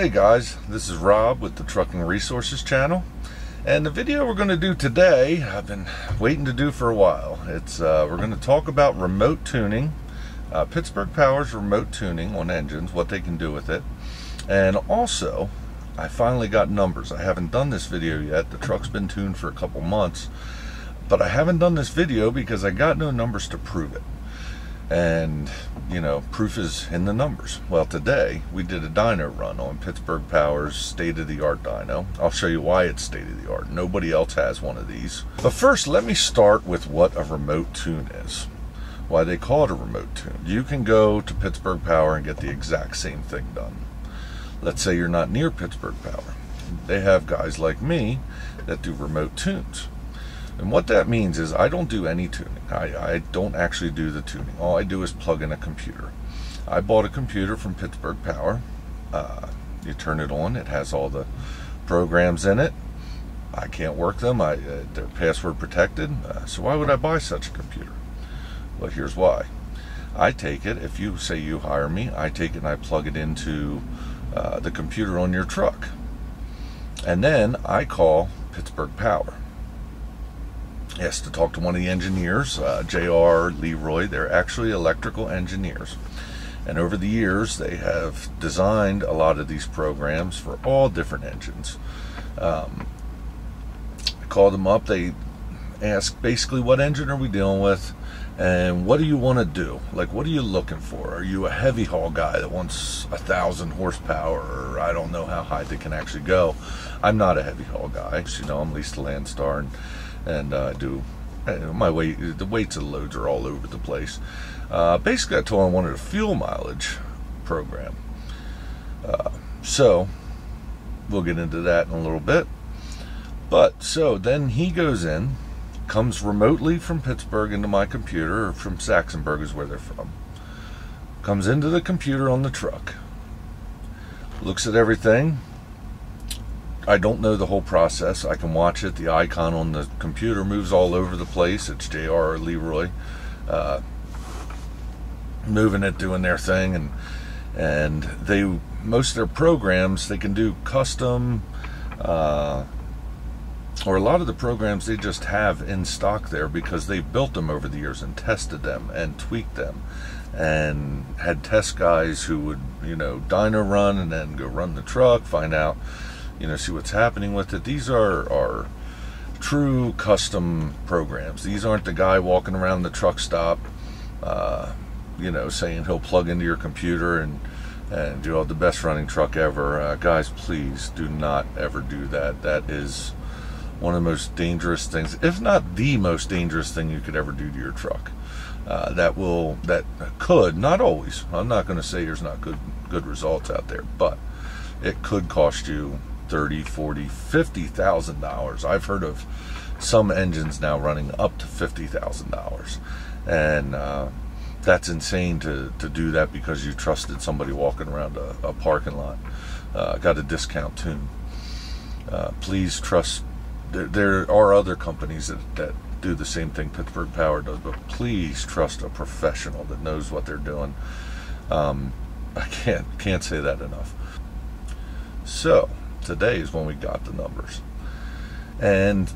Hey guys, this is Rob with the Trucking Resources channel, and the video we're going to do today I've been waiting to do for a while. It's we're going to talk about remote tuning, Pittsburgh Power's remote tuning on engines, what they can do with it, and also I finally got numbers. I haven't done this video yet. The truck's been tuned for a couple months, but I haven't done this video because I got no numbers to prove it. And you know, proof is in the numbers. Well, today we did a dyno run on Pittsburgh Power's state-of-the-art dyno. I'll show you why it's state-of-the-art. Nobody else has one of these. But first, let me start with what a remote tune is. Why they call it a remote tune. You can go to Pittsburgh Power and get the exact same thing done. Let's say you're not near Pittsburgh Power. They have guys like me that do remote tunes. And what that means is I don't do any tuning. I don't actually do the tuning. All I do is plug in a computer. I bought a computer from Pittsburgh Power. You turn it on, it has all the programs in it. I can't work them. They're password protected. So why would I buy such a computer? Well, here's why. I take it, if you say you hire me, I take it and I plug it into the computer on your truck. And then I call Pittsburgh Power. Yes, to talk to one of the engineers, JR, Leroy. They're actually electrical engineers. And over the years, they have designed a lot of these programs for all different engines. I called them up. They asked basically, what engine are we dealing with? And what do you want to do? Like, what are you looking for? Are you a heavy haul guy that wants 1,000 horsepower? Or I don't know how high they can actually go. I'm not a heavy haul guy. You know, I'm leased to Landstar, and my weight, the weights of the loads are all over the place. Basically I told him I wanted a fuel mileage program. So we'll get into that in a little bit. But so then he goes in, comes remotely from Pittsburgh into my computer, or from Saxonburg is where they're from. Comes into the computer on the truck, looks at everything. I don't know the whole process. I can watch it. The icon on the computer moves all over the place. It's JR or Leroy moving it, doing their thing, and they, most of their programs they can do custom, or a lot of the programs they just have in stock there because they've built them over the years and tested them and tweaked them and had test guys who would, you know, dyno run and then go run the truck, find out, you know, see what's happening with it. These are true custom programs. These aren't the guy walking around the truck stop, you know, saying he'll plug into your computer and do all the best running truck ever. Guys, please do not ever do that. That is one of the most dangerous things, if not the most dangerous thing you could ever do to your truck. That could, not always, I'm not going to say there's not good results out there, but it could cost you $30,000, $40,000, $50,000. I've heard of some engines now running up to $50,000, and that's insane to do that because you trusted somebody walking around a parking lot, got a discount tune. Please trust. There are other companies that do the same thing Pittsburgh Power does, but please trust a professional that knows what they're doing. I can't say that enough. So today is when we got the numbers, and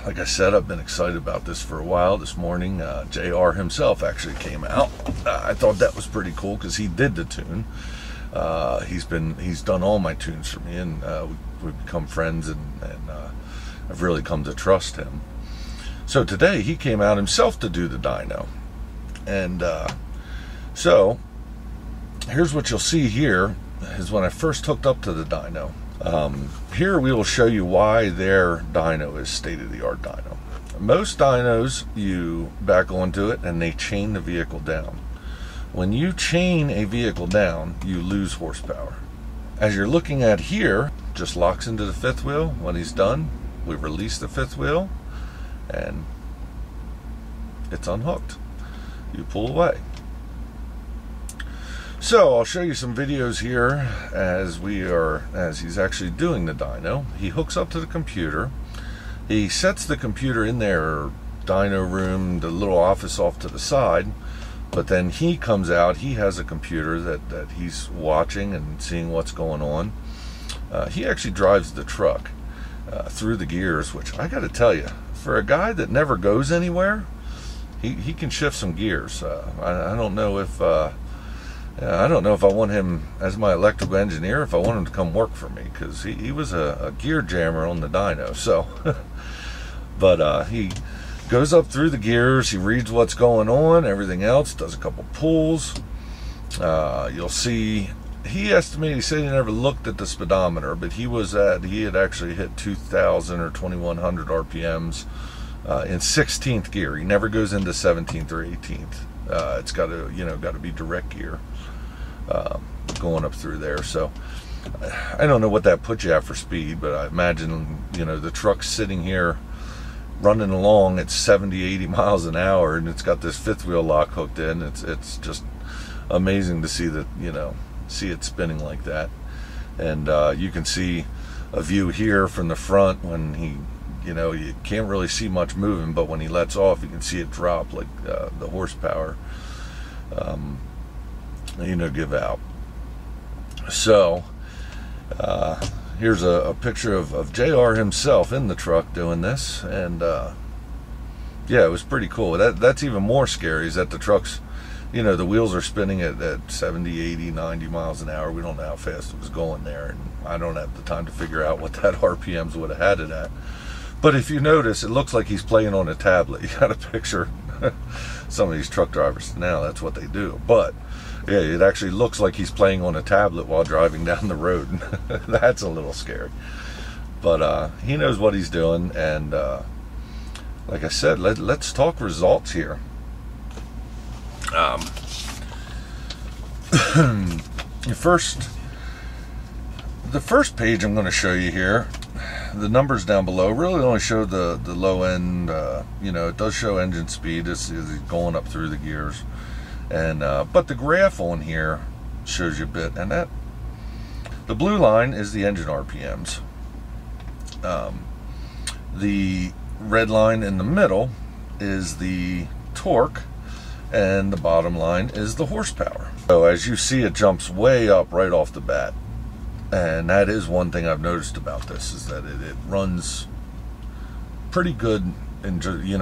like I said, I've been excited about this for a while. This morning, JR himself actually came out. I thought that was pretty cool because he did the tune. He's done all my tunes for me, and we've become friends, and I've really come to trust him. So today he came out himself to do the dyno, and so here's what you'll see here. Is when I first hooked up to the dyno. Here we will show you why their dyno is state-of-the-art dyno. Most dynos, you back onto it and they chain the vehicle down. When you chain a vehicle down, you lose horsepower. As you're looking at here, just locks into the fifth wheel. When he's done, we release the fifth wheel and it's unhooked. You pull away. So I'll show you some videos here as he's actually doing the dyno. He hooks up to the computer. He sets the computer in their dyno room, the little office off to the side, But then he comes out, he has a computer that he's watching and seeing what's going on. He actually drives the truck through the gears, which I got to tell you, for a guy that never goes anywhere, he can shift some gears. I don't know if I want him as my electrical engineer, if I want him to come work for me, because he was a gear jammer on the Dyno. So, but he goes up through the gears, he reads what's going on, everything else, does a couple pulls. You'll see, he estimated, he said he never looked at the speedometer, but he had actually hit 2,000 or 2,100 RPMs in 16th gear. He never goes into 17th or 18th. It's got to be direct gear going up through there. So I don't know what that puts you at for speed, but I imagine, the truck's sitting here running along at 70, 80 miles an hour, and it's got this fifth wheel lock hooked in. It's just amazing to see that, see it spinning like that. And you can see a view here from the front when he, you can't really see much moving, but when he lets off, you can see it drop, like the horsepower, give out. So here's a picture of JR himself in the truck doing this, and yeah, it was pretty cool. That's even more scary, is that the truck's, the wheels are spinning at 70, 80, 90 miles an hour. We don't know how fast it was going there, and I don't have the time to figure out what that RPMs would have had it at. But if you notice, it looks like he's playing on a tablet. You got to picture some of these truck drivers now, that's what they do. But yeah, it actually looks like he's playing on a tablet while driving down the road. That's a little scary. But he knows what he's doing, and like I said, let's talk results here. The first page I'm going to show you here, the numbers down below really only show the low end. It does show engine speed as he's going up through the gears, and but the graph on here shows you a bit, and that the blue line is the engine RPMs. The red line in the middle is the torque, and the bottom line is the horsepower. So as you see, it jumps way up right off the bat. And that is one thing I've noticed about this, is that it runs pretty good, until you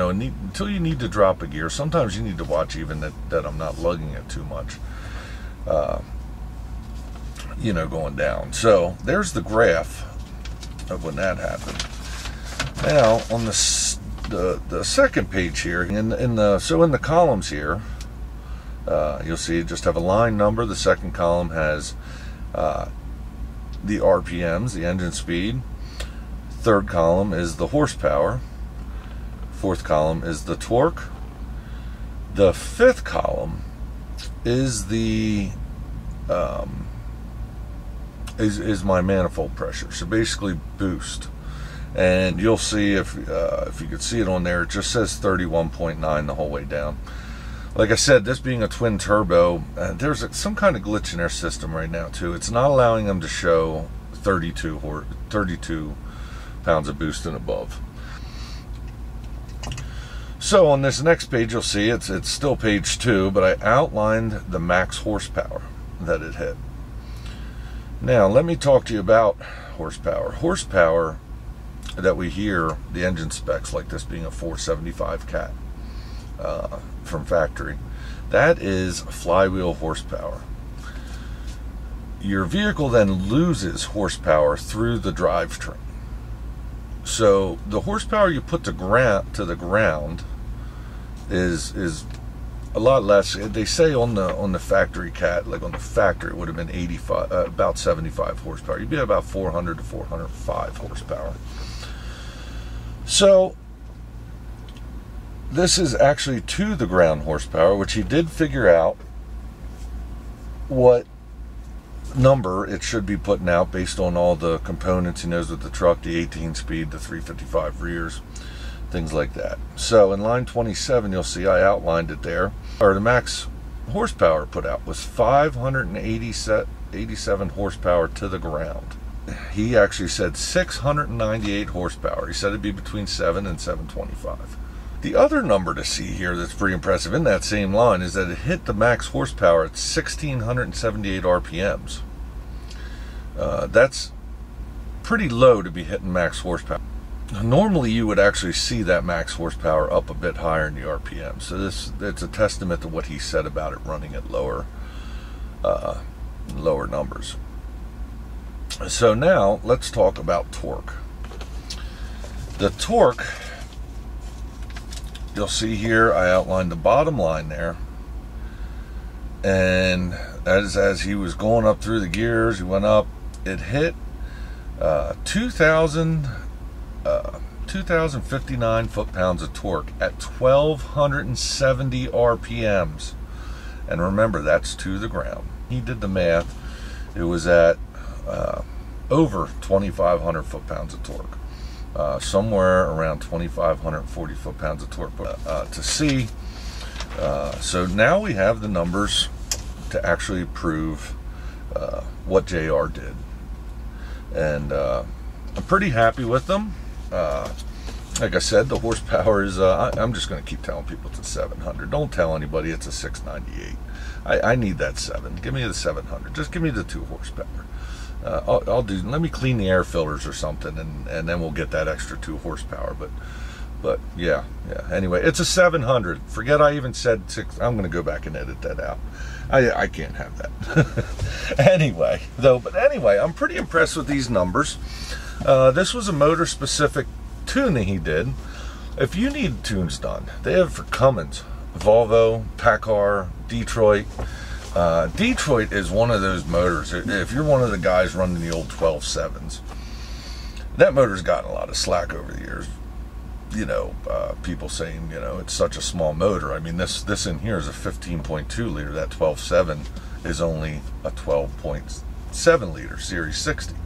need to drop a gear. Sometimes you need to watch even that I'm not lugging it too much, going down. So there's the graph of when that happened. Now on the second page here, in the columns here, you'll see you just have a line number. The second column has the RPMs, the engine speed. Third column is the horsepower. Fourth column is the torque. The fifth column is the is my manifold pressure. So basically boost. And you'll see, if you could see it on there, it just says 31.9 the whole way down. Like I said, this being a twin turbo, there's some kind of glitch in their system right now too. It's not allowing them to show 32 pounds of boost and above. So on this next page, you'll see it's still page 2, but I outlined the max horsepower that it hit. Now let me talk to you about horsepower. Horsepower that we hear, the engine specs, like this being a 475 cat from factory, that is flywheel horsepower. Your vehicle then loses horsepower through the drivetrain. So the horsepower you put to the ground is a lot less. They say on the factory cat, like on the factory, it would have been 85, about 75 horsepower. You'd be about 400 to 405 horsepower. So this is actually to the ground horsepower, which he did figure out what number it should be putting out based on all the components he knows with the truck, the 18 speed, the 355 rears, things like that. So in line 27, you'll see I outlined it there. Or the max horsepower put out was 587 horsepower to the ground. He actually said 698 horsepower. He said it'd be between 7 and 725 The other number to see here that's pretty impressive in that same line is that it hit the max horsepower at 1,678 RPMs. That's pretty low to be hitting max horsepower. Normally you would actually see that max horsepower up a bit higher in the RPM. So it's a testament to what he said about it running at lower numbers. So now let's talk about torque. The torque, you'll see here I outlined the bottom line there, and as he was going up through the gears, he went up, it hit 2,059 foot-pounds of torque at 1,270 RPMs. And remember, that's to the ground. He did the math. It was at over 2,500 foot-pounds of torque. Somewhere around 2,540 foot-pounds of torque to see. So now we have the numbers to actually prove what JR did. And I'm pretty happy with them. Like I said, the horsepower is, I'm just going to keep telling people it's a 700. Don't tell anybody it's a 698. I need that 7. Give me the 700. Just give me the 2 horsepower. I'll do, let me clean the air filters or something, and then we'll get that extra 2 horsepower. But yeah. Anyway, it's a 700. Forget I even said 6. I'm going to go back and edit that out. I can't have that. Anyway, I'm pretty impressed with these numbers. This was a motor specific tune that he did. If you need tunes done, they have for Cummins, Volvo, Packard, Detroit. Detroit is one of those motors. If you're one of the guys running the old 12.7s, that motor's gotten a lot of slack over the years. You know, people saying, you know, it's such a small motor. I mean, this in here is a 15.2 liter. That 12.7 is only a 12.7 liter Series 60.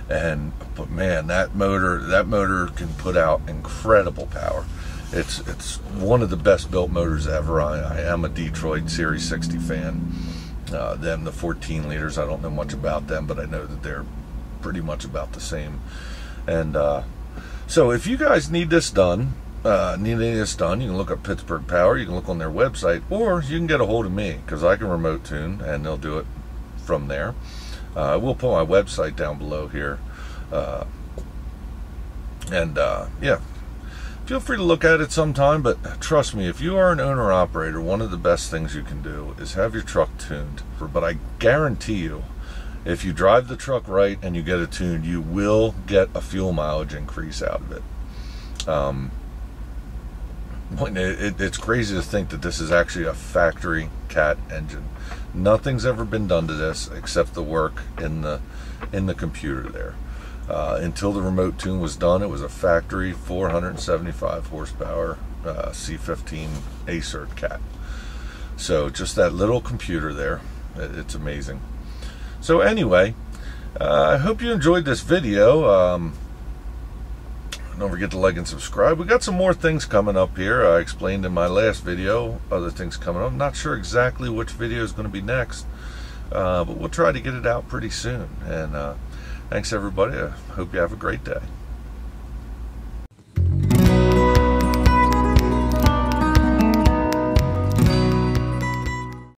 But man, that motor can put out incredible power. It's one of the best built motors ever. I am a Detroit Series 60 fan. The 14 liters, I don't know much about them, but I know that they're pretty much about the same. And so if you guys need this done, you can look up Pittsburgh Power. You can look on their website, or you can get a hold of me, because I can remote tune, and they'll do it from there. We'll put my website down below here. Yeah, feel free to look at it sometime, but trust me, if you are an owner-operator, one of the best things you can do is have your truck tuned. But I guarantee you, if you drive the truck right and you get it tuned, you will get a fuel mileage increase out of it. It's crazy to think that this is actually a factory Cat engine. Nothing's ever been done to this except the work in the computer there. Until the remote tune was done, it was a factory 475 horsepower C15 A-Cert Cat. So just that little computer there, it's amazing. So anyway, I hope you enjoyed this video. Don't forget to like and subscribe. We got some more things coming up here. I explained in my last video other things coming up. I'm not sure exactly which video is going to be next, but we'll try to get it out pretty soon. And thanks everybody. I hope you have a great day.